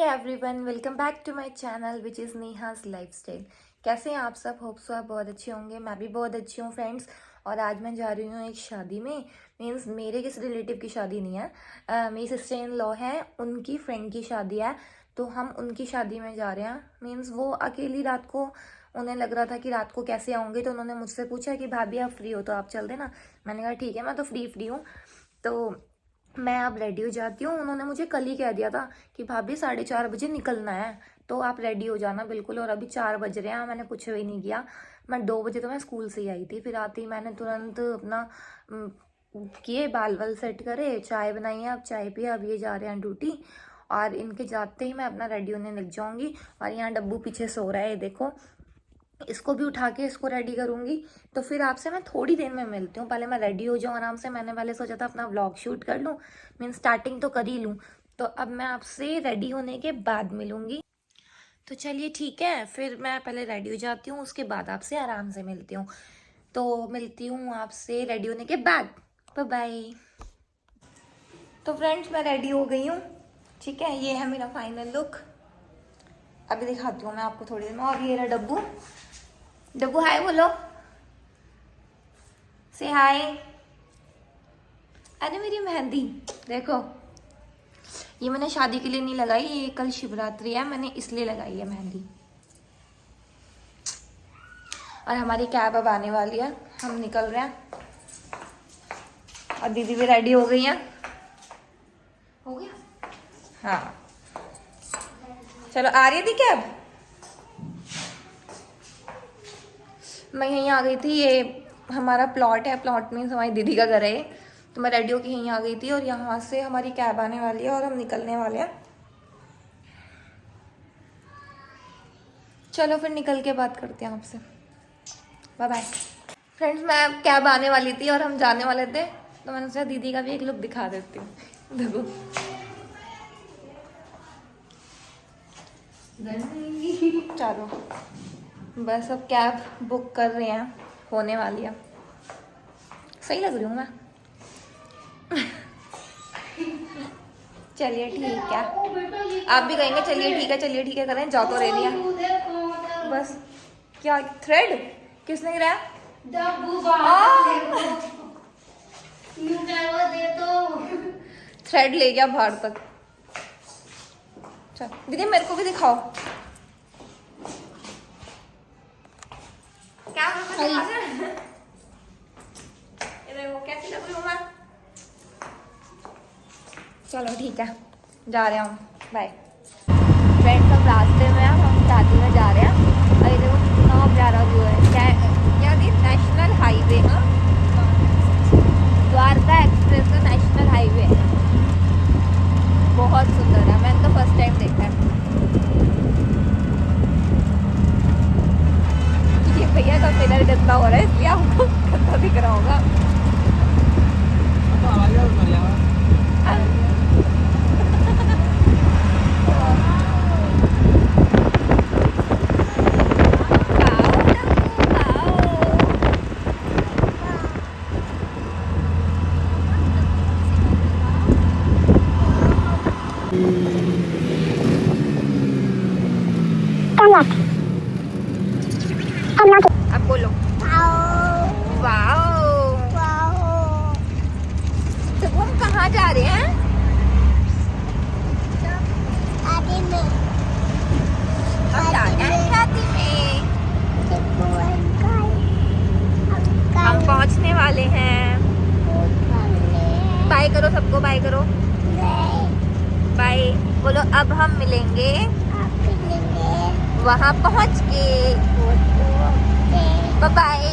Everyone, welcome back to my channel which is Neha's lifestyle. कैसे हैं आप सब? होप सो आप बहुत अच्छे होंगे। मैं भी बहुत अच्छी हूँ फ्रेंड्स। और आज मैं जा रही हूँ एक शादी में। मीन्स मेरे किसी रिलेटिव की शादी नहीं है, मेरी सिस्टर इन लॉ है, उनकी फ्रेंड की शादी है। तो हम उनकी शादी में जा रहे हैं। मीन्स वो अकेली रात को, उन्हें लग रहा था कि रात को कैसे आऊँगी, तो उन्होंने मुझसे पूछा कि भाभी आप फ्री हो तो आप चल देना। मैंने कहा ठीक है, मैं तो फ्री हूँ। तो मैं अब रेडी हो जाती हूँ। उन्होंने मुझे कल ही कह दिया था कि भाभी 4:30 बजे निकलना है, तो आप रेडी हो जाना बिल्कुल। और अभी 4 बज रहे हैं, मैंने कुछ भी नहीं किया। मैं 2 बजे तो मैं स्कूल से ही आई थी। फिर आते ही मैंने तुरंत अपना किए, बाल वाल सेट करे, चाय बनाई है, अब चाय पिए, अब ये जा रहे हैं ड्यूटी। और इनके जाते ही मैं अपना रेडी होने लग जाऊंगी। और यहाँ डब्बू पीछे सो रहा है, देखो। इसको भी उठा के इसको रेडी करूंगी। तो फिर आपसे मैं थोड़ी देर में मिलती हूँ। पहले मैं रेडी हो जाऊँ आराम से। मैंने पहले सोचा था अपना व्लॉग शूट कर लूँ, मीन स्टार्टिंग तो कर ही लूँ। तो अब मैं आपसे रेडी होने के बाद मिलूंगी। तो चलिए ठीक है, फिर मैं पहले रेडी हो जाती हूँ, उसके बाद आपसे आराम से मिलती हूँ। तो मिलती हूँ आपसे रेडी होने के बाद। Bye bye. तो फ्रेंड्स, मैं रेडी हो गई हूँ, ठीक है। ये है मेरा फाइनल लुक। अभी दिखाती हूँ मैं आपको थोड़ी देर में। और ये रहा डब्बू। डब्बू हाय बोलो, से हाय। अरे मेरी मेहंदी देखो, ये मैंने शादी के लिए नहीं लगाई, ये कल शिवरात्रि है, मैंने इसलिए लगाई है मेहंदी। और हमारी कैब अब आने वाली है, हम निकल रहे हैं। और दीदी भी रेडी हो गई है। हो गया? हाँ, चलो आ रही थी कैब। मैं यहीं आ गई थी, ये हमारा प्लॉट है, प्लॉट मीन्स हमारी दीदी का घर है। तो मैं रेडी होकर यहीं आ गई थी और यहाँ से हमारी कैब आने वाली है और हम निकलने वाले हैं। चलो फिर निकल के बात करते हैं आपसे। Bye bye. फ्रेंड्स, मैं कैब आने वाली थी और हम जाने वाले थे, तो मैंने सोचा दीदी का भी एक लुक दिखा देती हूँ। देखो चलो, बस अब कैब बुक कर रहे हैं, होने वाली है। सही लग रही हूँ मैं? चलिए ठीक है, आप भी कहेंगे चलिए ठीक है करें, जाओ तो रेलिया बस। क्या थ्रेड किसने गिराया? थ्रेड ले गया बाहर तक। चल दीदी, मेरे को भी दिखाओ क्या वो कैसी लग रही हूँ मैं। चलो ठीक है, जा रहे हैं हम, बाय। फ्रेंड्स, हम रास्ते में हैं, हम शादी में जा रहे हैं। और ये देखो कितना प्यारा व्यू है। क्या नेशनल हाईवे, हाँ, द्वारका एक्सप्रेस का नेशनल हाईवे है। बहुत सुंदर है, मैंने तो फर्स्ट टाइम देखा है। ये भैया का पिलर गंदा हो रहा है, इसलिए आपको गंदा दिख रहा होगा। अब बोलो वाओ। तो हम कहाँ जा रहे हैं? शादी में। हम जा रहे हैं शादी में। हम पहुँचने वाले हैं। बाय करो सबको, बाय करो, बाय बोलो। अब हम मिलेंगे वहाँ पहुँच के। Bye bye,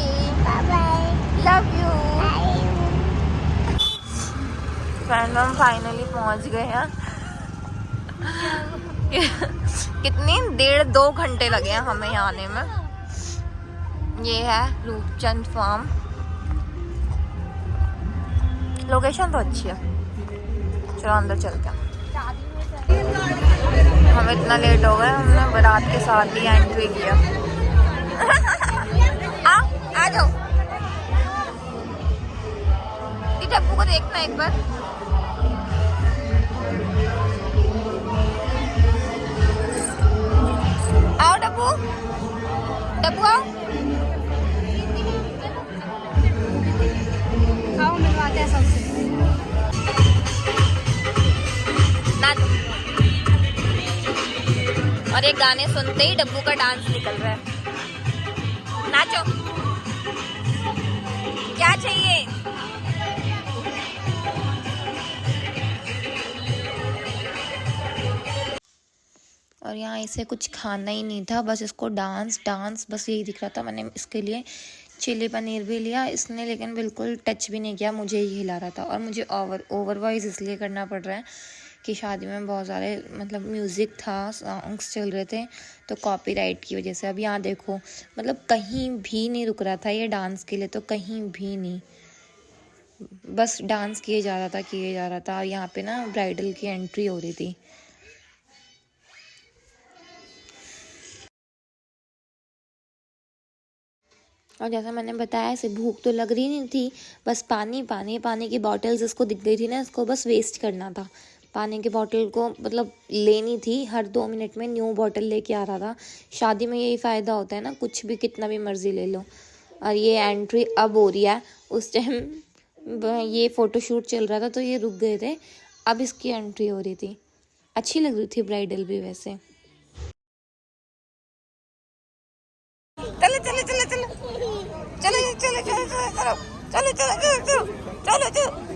love you. Friend, हम फाइनली पहुँच गए हैं। कितने 1.5-2 घंटे लगे हैं हमें यहाँ आने में। ये है रूपचंद फार्म। लोकेशन तो अच्छी है। चलो अंदर चलते हैं। हम इतना लेट हो गए, हमने बारात के साथ ही एंट्री किया। आ जाओ, डब्बू को देखना एक बार। और ये गाने सुनते ही डब्बू का डांस निकल रहा है। नाचो, क्या चाहिए? और यहाँ इसे कुछ खाना ही नहीं था, बस इसको डांस डांस बस यही दिख रहा था। मैंने इसके लिए चिली पनीर भी लिया इसने, लेकिन बिल्कुल टच भी नहीं किया, मुझे ही हिला रहा था। और मुझे ओवर वॉइस इसलिए करना पड़ रहा है कि शादी में बहुत सारे मतलब म्यूज़िक था, सॉन्ग्स चल रहे थे, तो कॉपीराइट की वजह से। अब यहाँ देखो, मतलब कहीं भी नहीं रुक रहा था ये डांस के लिए, तो कहीं भी नहीं, बस डांस किए जा रहा था। और यहाँ पे ना ब्राइडल की एंट्री हो रही थी। और जैसा मैंने बताया, इसे भूख तो लग रही नहीं थी, बस पानी की बॉटल्स इसको दिख गई थी ना, इसको बस वेस्ट करना था। पानी की बोतल को मतलब लेनी थी, हर 2 मिनट में न्यू बोतल लेके आ रहा था। शादी में यही फ़ायदा होता है ना, कुछ भी कितना भी मर्जी ले लो। और ये एंट्री अब हो रही है, उस टाइम ये फ़ोटोशूट चल रहा था तो ये रुक गए थे, अब इसकी एंट्री हो रही थी। अच्छी लग रही थी ब्राइडल भी वैसे। चलो चलो चलो चलो चलो चलो चलो चलो चलो चलो चलो चलो चलो।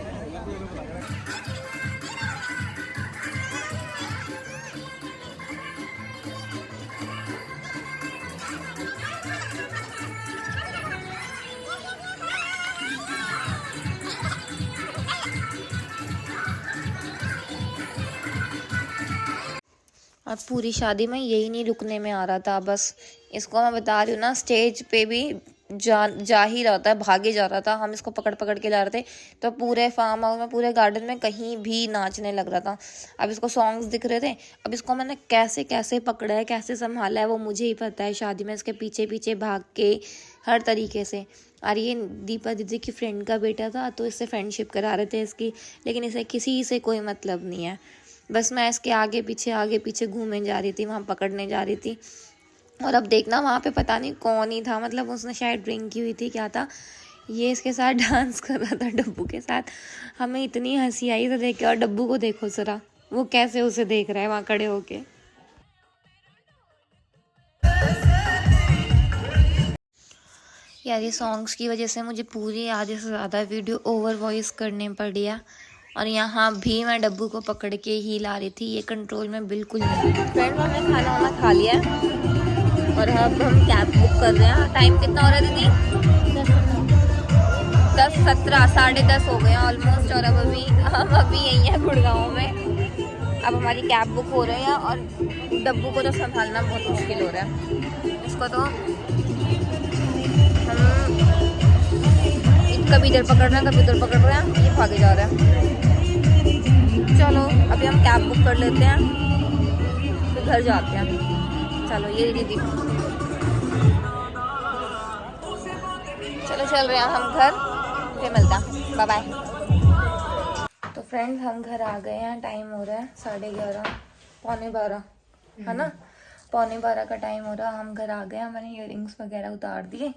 और पूरी शादी में यही नहीं रुकने में आ रहा था, बस इसको मैं बता रही हूँ ना, स्टेज पे भी जा ही रहा था, भागे जा रहा था। हम इसको पकड़ पकड़ के ला रहे थे, तो पूरे फार्म हाउस में, पूरे गार्डन में कहीं भी नाचने लग रहा था। अब इसको सॉन्ग्स दिख रहे थे, अब इसको मैंने कैसे कैसे पकड़ा है, कैसे संभाला है, वो मुझे ही पता है। शादी में इसके पीछे पीछे भाग के हर तरीके से। और ये दीपा दीदी की फ्रेंड का बेटा था, तो इससे फ्रेंडशिप करा रहे थे इसकी, लेकिन इसे किसी से कोई मतलब नहीं है। बस मैं इसके आगे पीछे घूमने जा रही थी, वहाँ पकड़ने जा रही थी। और अब देखना, वहाँ पे पता नहीं कौन ही था, मतलब उसने शायद ड्रिंक की हुई थी, क्या था, ये इसके साथ डांस कर रहा था डब्बू के साथ। हमें इतनी हंसी आई तो देख के। और डब्बू को देखो जरा, वो कैसे उसे देख रहा है वहाँ खड़े होके। यार ये सॉन्ग्स की वजह से मुझे पूरी आधे से ज़्यादा वीडियो ओवर वॉइस करने पड़ी है। और यहाँ भी मैं डब्बू को पकड़ के ही ला रही थी, ये कंट्रोल में बिल्कुल नहीं। फ्रेंड, हमने खाना वाना खा लिया है और अब हम कैब बुक कर रहे हैं। टाइम कितना हो रहा है दीदी? 10:17, 10:30 हो गए हैं ऑलमोस्ट। और अब हम अभी यही हैं गुड़गांव में। अब हमारी कैब बुक हो रही है और डब्बू को तो संभालना बहुत मुश्किल हो रहा है। इसको तो हम कभी इधर पकड़ रहे हैं, कभी उधर पकड़ रहे हैं, ये भागे जा रहा है। चलो अभी हम कैब बुक कर लेते हैं, फिर घर जाते हैं। चलो ये दीदी, चलो चल रहे हैं हम घर, फिर मिलता, बाय बाय। तो फ्रेंड्स, हम घर आ गए हैं। टाइम हो रहा है 11:30, 11:45 है ना, 11:45 का टाइम हो रहा है। हम घर आ गए हैं, मैंने इयररिंग्स वगैरह उतार दिए।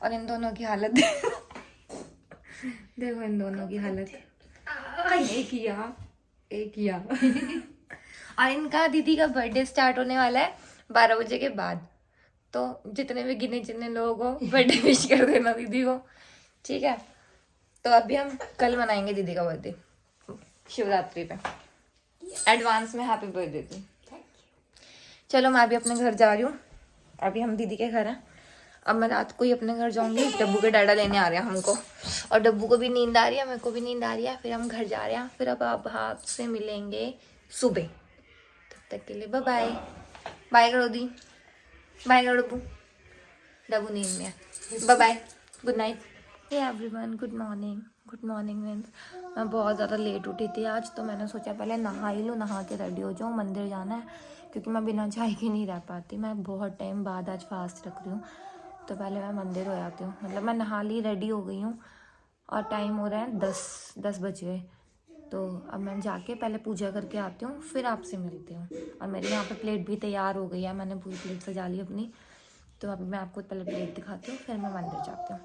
और इन दोनों की हालत देखो, इन दोनों की हालत, एक किया और इनका दीदी का बर्थडे स्टार्ट होने वाला है 12 बजे के बाद। तो जितने भी गिने जितने लोग हो, बर्थडे विश कर देना दीदी को, ठीक है। तो अभी हम कल मनाएंगे दीदी का बर्थडे, शिवरात्रि पे। एडवांस में हैप्पी बर्थडे थी। चलो मैं अभी अपने घर जा रही हूँ, अभी हम दीदी के घर हैं। अब मैं रात को ही अपने घर जाऊंगी, डब्बू के डाडा लेने आ रहे हैं हमको, और डब्बू को भी नींद आ रही है, मेरे को भी नींद आ रही है। फिर हम घर जा रहे हैं, फिर अब आप आपसे मिलेंगे सुबह। तब तक के लिए बाय बाय। बाय करो दी, बाय करो डब्बू, डब्बू नींद में है। Bye bye, good night. Hey everyone, good morning. Good morning means मैं बहुत ज़्यादा लेट उठी थी आज, तो मैंने सोचा पहले नहा ही लूँ, नहा के रेडी हो जाऊँ, मंदिर जाना है, क्योंकि मैं बिना चाय के नहीं रह पाती। मैं बहुत टाइम बाद आज फास्ट रख रही हूँ, तो पहले मैं मंदिर हो जाती हूँ। मतलब मैं नहा ली, रेडी हो गई हूँ, और टाइम हो रहा है 10 बज गए। तो अब मैं जाके पहले पूजा करके आती हूँ, फिर आपसे मिलती हूँ। और मेरे यहाँ पे प्लेट भी तैयार हो गई है, मैंने पूरी प्लेट सजा ली अपनी। तो अब मैं आपको पहले प्लेट दिखाती हूँ, फिर मैं मंदिर जाती हूँ।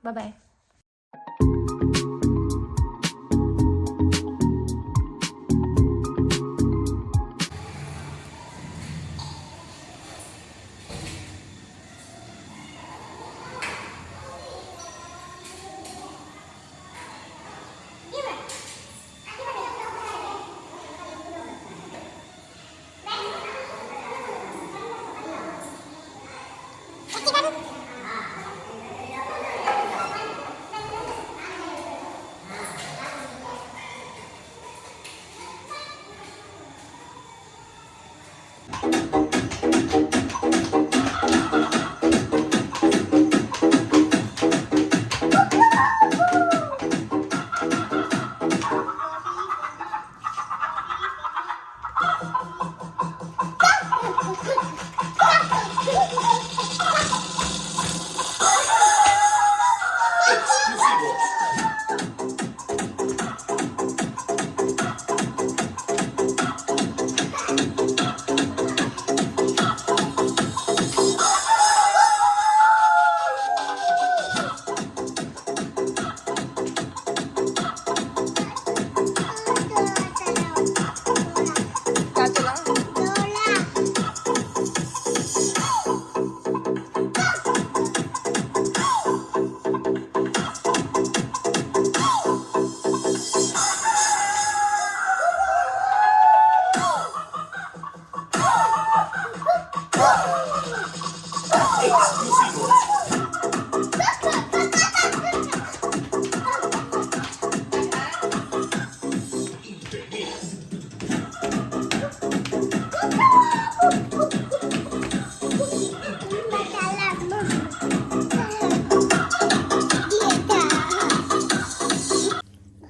Bye bye. क्या चलाऊं?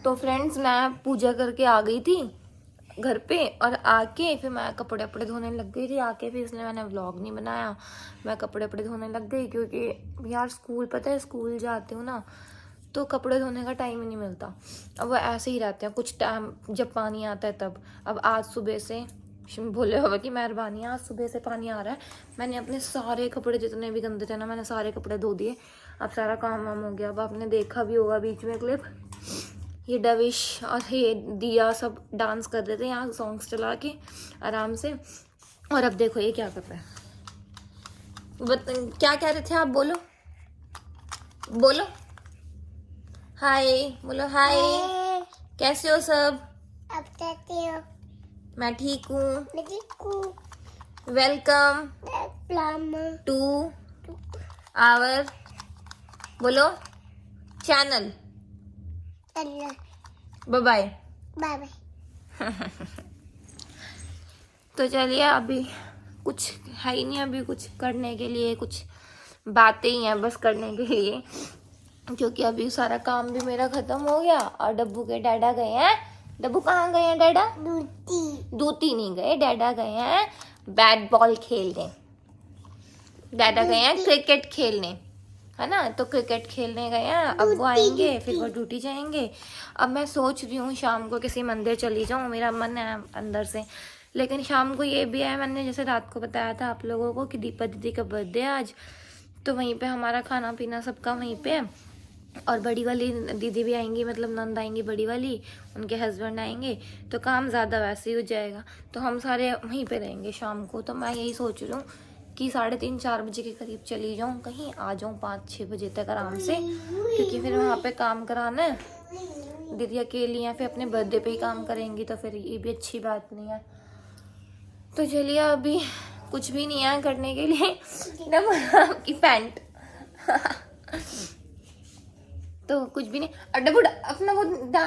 तो फ्रेंड्स मैं पूजा करके आ गई थी घर पे, और आके फिर मैं कपड़े वपड़े धोने लग गई थी आके, फिर इसलिए मैंने व्लॉग नहीं बनाया। मैं कपड़े वपड़े धोने लग गई क्योंकि यार स्कूल, पता है स्कूल जाती हूँ ना तो कपड़े धोने का टाइम ही नहीं मिलता। अब वो ऐसे ही रहते हैं कुछ टाइम जब पानी आता है तब। अब आज सुबह से भोले बाबा की मेहरबानी, आज सुबह से पानी आ रहा है। मैंने अपने सारे कपड़े जितने भी गंदे थे ना, मैंने सारे कपड़े धो दिए। अब सारा काम वाम हो गया। अब आपने देखा भी होगा बीच में क्लिप, ये डविश और ये दिया सब डांस कर रहे थे यहाँ सॉन्ग्स चला के आराम से। और अब देखो ये क्या कर रहा है। क्या कह रहे थे आप? बोलो बोलो हाय, बोलो हाय। कैसे हो सब? अब कहते हो मैं ठीक हूँ। मैं ठीक हूँ। वेलकम टू आवर, बोलो, channel. Bye bye. Bye bye. तो चलिए, अभी कुछ है ही नहीं, अभी कुछ करने के लिए, कुछ बातें ही हैं बस करने के लिए, क्योंकि अभी सारा काम भी मेरा खत्म हो गया। और डब्बू के डैडा गए हैं। डब्बू कहाँ गए हैं डैडा? दूती नहीं गए, डैडा गए हैं बैट बॉल खेलने। डैडा गए हैं क्रिकेट खेलने, है ना। तो क्रिकेट खेलने गए हैं, अब वो आएंगे फिर वो ड्यूटी जाएंगे। अब मैं सोच रही हूँ शाम को किसी मंदिर चली जाऊँ, मेरा मन है अंदर से। लेकिन शाम को ये भी है, मैंने जैसे रात को बताया था आप लोगों को कि दीपा दीदी का बर्थडे है आज, तो वहीं पे हमारा खाना पीना सबका वहीं पे है। और बड़ी वाली दीदी भी आएंगी, मतलब नंद आएंगी बड़ी वाली, उनके हस्बैंड आएंगे, तो काम ज़्यादा वैसे ही हो जाएगा। तो हम सारे वहीं पे रहेंगे शाम को। तो मैं यही सोच रही हूँ कि 3:30-4 बजे के करीब चली जाऊँ कहीं, आ जाऊँ 5-6 बजे तक आराम से, क्योंकि फिर वहाँ पे काम कराना है। दीदी अकेली हैं, फिर अपने बर्थडे पे ही काम करेंगी, तो फिर ये भी अच्छी बात नहीं है। तो चलिए, अभी कुछ भी नहीं है करने के लिए आपकी पैंट तो कुछ भी नहीं। डब्बू अपना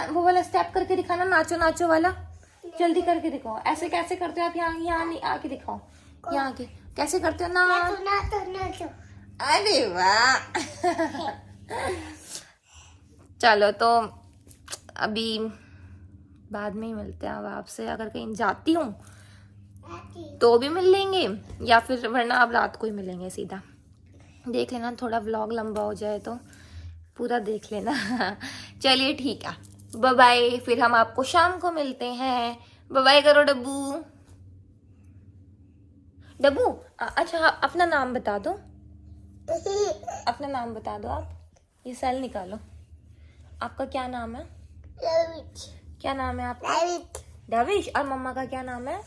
वो वाला स्टेप करके दिखाना, नाचो नाचो वाला, जल्दी करके दिखाओ। ऐसे कैसे करते हो आप? यहाँ नहीं आके दिखाओ, यहाँ आके कैसे करते हो ना? नाचो। अरे वाह चलो, तो अभी बाद में ही मिलते हैं। अब आपसे अगर कहीं जाती हूँ तो भी मिल लेंगे, या फिर वरना अब रात को ही मिलेंगे सीधा। देख लेना, थोड़ा व्लॉग लंबा हो जाए तो पूरा देख लेना चलिए ठीक है, बाय बाय। फिर हम आपको शाम को मिलते हैं। बाय बाय करो डब्बू। डब्बू अच्छा, अपना नाम बता दो, अपना नाम बता दो आप। ये सेल निकालो। आपका क्या नाम है? क्या नाम है आपका? डविश। और मम्मा का क्या नाम है?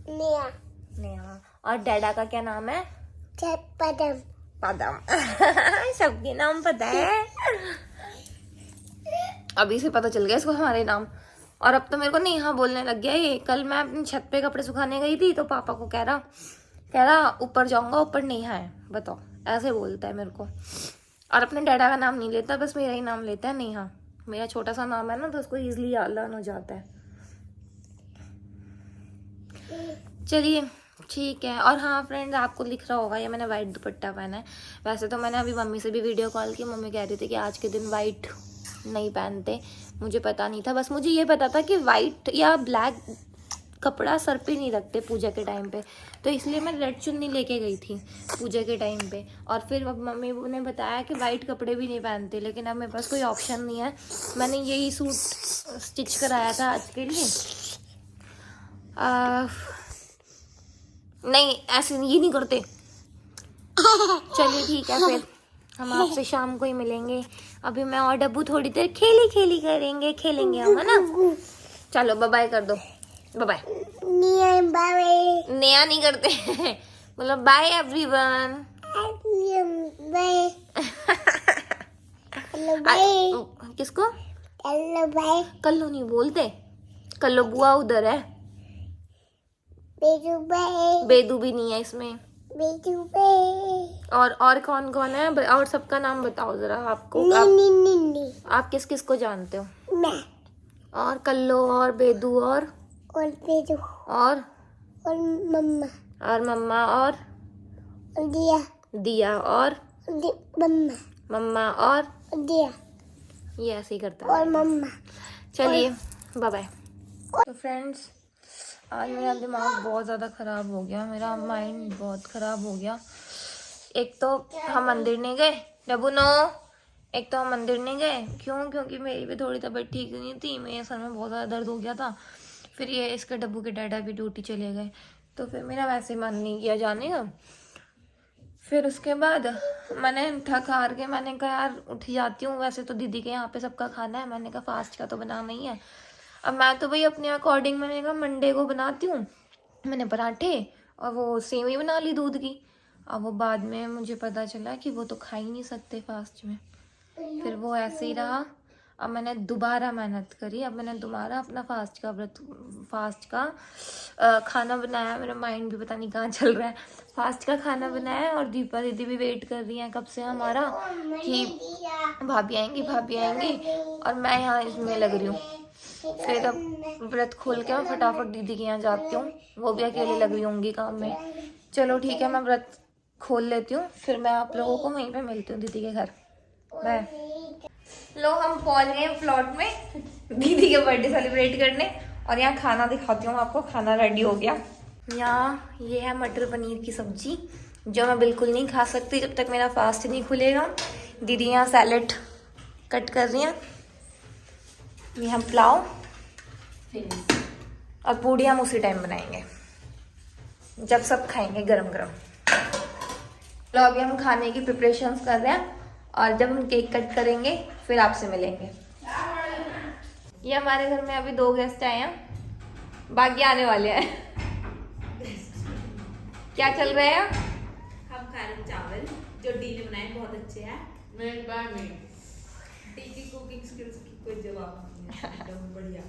नेहा। और डैडा का क्या नाम है? पदम। सबके नाम पता है। अभी से पता चल गया इसको हमारे नाम। और अब तो मेरे को नेहा बोलने लग गया ये। कल मैं अपनी छत पे कपड़े सुखाने गई थी तो पापा को कह रहा ऊपर जाऊंगा, ऊपर नेहा है। बताओ, ऐसे बोलता है मेरे को। और अपने डैडा का नाम नहीं लेता, बस मेरा ही नाम लेता है, नेहा। मेरा छोटा सा नाम है ना, तो उसको इजिली याद हो जाता है। चलिए ठीक है। और हाँ फ्रेंड्स, आपको दिख रहा होगा ये मैंने वाइट दुपट्टा पहना है। वैसे तो मैंने अभी मम्मी से भी वीडियो कॉल की, मम्मी कह रही थी कि आज के दिन वाइट नहीं पहनते। मुझे पता नहीं था, बस मुझे ये पता था कि वाइट या ब्लैक कपड़ा सर पे नहीं रखते पूजा के टाइम पे, तो इसलिए मैं रेड चुन्नी लेके गई थी पूजा के टाइम पे। और फिर अब मम्मी ने बताया कि वाइट कपड़े भी नहीं पहनते, लेकिन अब मेरे पास कोई ऑप्शन नहीं है। मैंने यही सूट स्टिच कराया था आज के लिए। नहीं ऐसे ये नहीं करते। चलिए ठीक है, फिर हम आपसे शाम को ही मिलेंगे। अभी मैं और डब्बू थोड़ी देर खेली खेलेंगे हम, है ना। चलो बाय बाय कर दो, बाय बाय। बाय नया नहीं करते बोलो bye everyone. Bye hello bye किसको? हेलो बाय कल्लो नहीं बोलते, कल्लो बुआ उधर है, बेदू बाय बेदू भी नहीं है इसमें। बेदू बाय और कौन कौन है, और सबका नाम बताओ जरा। आपको आप किस किस को जानते हो? मैं और कल्लो और बेदू और बेदू और मम्मा और दिया दिया और मम्मा और दिया ये ऐसे ही करता है। और मम्मा। चलिए बाय बाय। तो फ्रेंड्स, आज मेरा दिमाग बहुत ज़्यादा ख़राब हो गया, मेरा माइंड बहुत ख़राब हो गया। एक तो हम मंदिर नहीं गए, डब्बू नो। एक तो हम मंदिर नहीं गए, क्यों? क्योंकि मेरी भी थोड़ी तबीयत ठीक नहीं थी, मेरे सर में बहुत ज़्यादा दर्द हो गया था। फिर ये इसके डब्बू के डैडा भी ड्यूटी चले गए, तो फिर मेरा वैसे मन नहीं किया जाने का। फिर उसके बाद मैंने थक हार के मैंने कहा यार उठ जाती हूँ। वैसे तो दीदी के यहाँ पे सबका खाना है, मैंने कहा फास्ट का तो बनाना ही है। अब मैं तो भाई अपने अकॉर्डिंग मैंने कहा मंडे को बनाती हूँ। मैंने पराठे और वो सेवई बना ली दूध की। अब वो बाद में मुझे पता चला कि वो तो खा ही नहीं सकते फास्ट में, फिर वो ऐसे ही रहा। अब मैंने दोबारा मेहनत करी, अब मैंने दोबारा अपना फास्ट का खाना बनाया। मेरा माइंड भी पता नहीं कहाँ चल रहा है। फास्ट का खाना बनाया और दीपा दीदी भी वेट कर रही हैं कब से हमारा कि भाभी आएंगी, और मैं यहाँ इसमें लग रही हूँ। फिर अब व्रत खोल के मैं फटाफट दीदी के यहाँ जाती हूँ, वो भी अकेले लग रही होंगी काम में। चलो ठीक है, मैं व्रत खोल लेती हूँ, फिर मैं आप लोगों को वहीं पे मिलती हूँ दीदी के घर। बाय। लो हम पहुँच गए प्लॉट में दीदी के बर्थडे सेलिब्रेट करने, और यहाँ खाना दिखाती हूँ आपको। खाना रेडी हो गया। यहाँ ये है मटर पनीर की सब्जी, जो मैं बिल्कुल नहीं खा सकती जब तक मेरा फास्ट नहीं खुलेगा। दीदी यहाँ सैलेड कट कर रही हैं। यहाँ पुलाव और पूड़ी हम उसी टाइम बनाएंगे जब सब खाएंगे गरम गरम। तो अभी हम खाने की प्रिपरेशंस कर रहे हैं, और जब हम केक कट करेंगे फिर आपसे मिलेंगे। ये हमारे घर में अभी 2 गेस्ट आए हैं, बाकी आने वाले हैं। क्या चल रहा है? हम खा रहे चावल जो डी ने बनाए, बहुत अच्छे हैं। Made by me. डी की कुकिंग स्किल्स की कोई जवाब नहीं है, एकदम बढ़िया,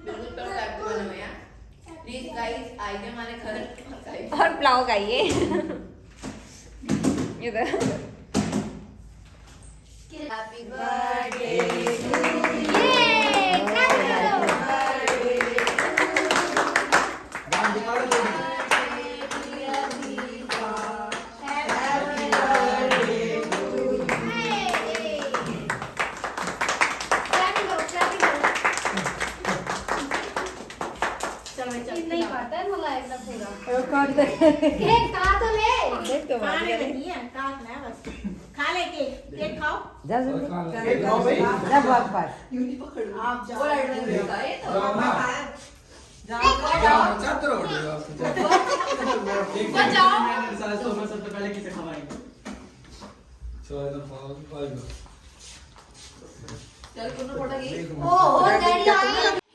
बिल्कुल परफेक्ट बने हुए हैं। प्लीज गाइस आइए हमारे घर और पुलाव खाइए। इधर हैप्पी बर्थडे नहीं पाता है मला एकदम पूरा काट दे केक काट तो ले देख तो बात नहीं है, काटना है बस। खा ले केक खाओ जा भाई जा भाग पास यूनी पकड़ आप जाओ ये तो चाहते रहो सबसे पहले किसे खवाएंगे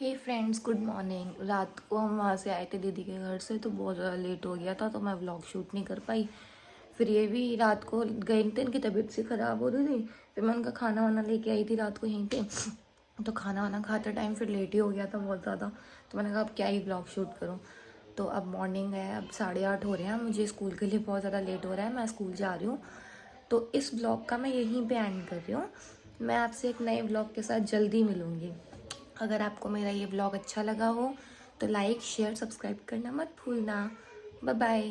हे फ्रेंड्स, गुड मॉर्निंग। रात को हम वहाँ से आए थे दीदी के घर से, तो बहुत ज़्यादा लेट हो गया था, तो मैं व्लॉग शूट नहीं कर पाई। फिर ये भी रात को गए थे, इनकी तबीयत से ख़राब हो रही थी। फिर मैं उनका खाना वाना लेके आई थी रात को यहीं पे, तो खाना वाना खाते टाइम फिर लेट ही हो गया था बहुत ज़्यादा। तो मैंने कहा अब क्या ही व्लॉग शूट करूँ। तो अब मॉर्निंग है, अब 8:30 हो रहे हैं, मुझे स्कूल के लिए बहुत ज़्यादा लेट हो रहा है, मैं स्कूल जा रही हूँ। तो इस व्लॉग का मैं यहीं पे एंड कर रही हूँ। मैं आपसे एक नए व्लॉग के साथ जल्दी मिलूँगी। अगर आपको मेरा ये व्लॉग अच्छा लगा हो तो लाइक शेयर सब्सक्राइब करना मत भूलना। Bye bye.